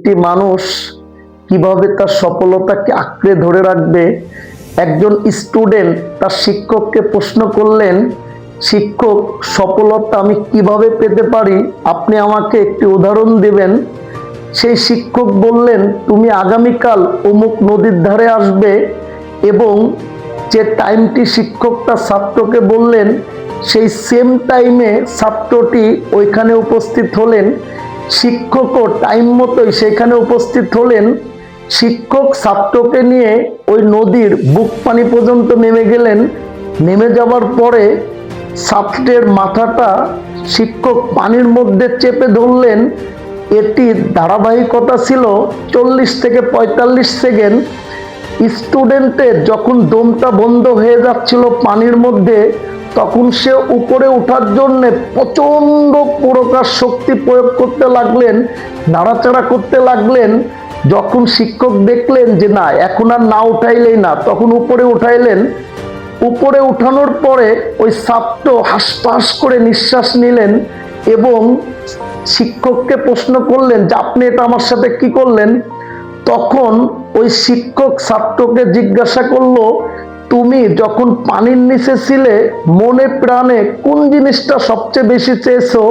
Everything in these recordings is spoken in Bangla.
একটি মানুষ কিভাবে তার সফলতাকে আঁকড়ে ধরে রাখবে। একজন স্টুডেন্ট তার শিক্ষককে প্রশ্ন করলেন, শিক্ষক, সফলতা আমি কিভাবে পেতে পারি, আপনি আমাকে একটি উদাহরণ দেবেন। সেই শিক্ষক বললেন, তুমি আগামীকাল অমুক নদীর ধারে আসবে, এবং যে টাইমটি শিক্ষক তার ছাত্রকে বললেন সেই সেম টাইমে ছাত্রটি ওইখানে উপস্থিত হলেন। শিক্ষকও টাইম মতোই সেখানে উপস্থিত হলেন। শিক্ষক ছাত্রকে নিয়ে ওই নদীর বুক পানি পর্যন্ত নেমে গেলেন। নেমে যাওয়ার পরে ছাত্রের মাথাটা শিক্ষক পানির মধ্যে চেপে ধরলেন। এটির ধারাবাহিকতা ছিল 40 থেকে 45 সেকেন্ড। স্টুডেন্টের যখন দমটা বন্ধ হয়ে যাচ্ছিল পানির মধ্যে, তখন সে উপরে ওঠার জন্য প্রচন্ড প্রকার শক্তি প্রয়োগ করতে লাগলেন, নাড়াচাড়া করতে লাগলেন। যখন শিক্ষক দেখলেন যে না, এখন আর না উঠাইলেই না, তখন উপরে উঠাইলেন। উপরে উঠানোর পরে ওই ছাত্র হাসপাস করে নিঃশ্বাস নিলেন এবং শিক্ষককে প্রশ্ন করলেন যে আপনি এটা আমার সাথে কি করলেন। তখন ওই শিক্ষক ছাত্রকে জিজ্ঞাসা করলো, তুমি যখন পানির নিচে ছিলে মনে প্রাণে কোন জিনিসটা সবচেয়ে বেশি চেয়েছো?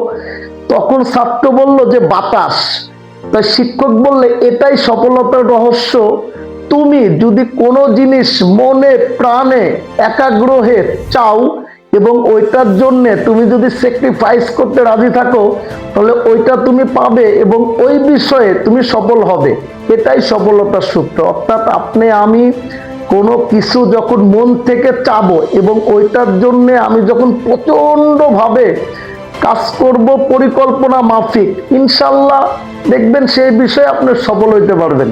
তখন ছাত্র বলল যে বাতাস। তাই শিক্ষক বললে, এটাই সফলতার রহস্য। তুমি যদি কোনো জিনিস মনে প্রাণে একাগ্র হয়ে চাও এবং ওইটার জন্যে তুমি যদি স্যাক্রিফাইস করতে রাজি থাকো, তাহলে ওইটা তুমি পাবে এবং ওই বিষয়ে তুমি সফল হবে। এটাই সফলতার সূত্র। অর্থাৎ আপনি আমি কোনো কিছু যখন মন থেকে চাবো এবং ওইটার জন্যে আমি যখন প্রচণ্ডভাবে কাজ করব পরিকল্পনা মাফিক, ইনশাল্লাহ দেখবেন সেই বিষয়ে আপনি সফল হইতে পারবেন।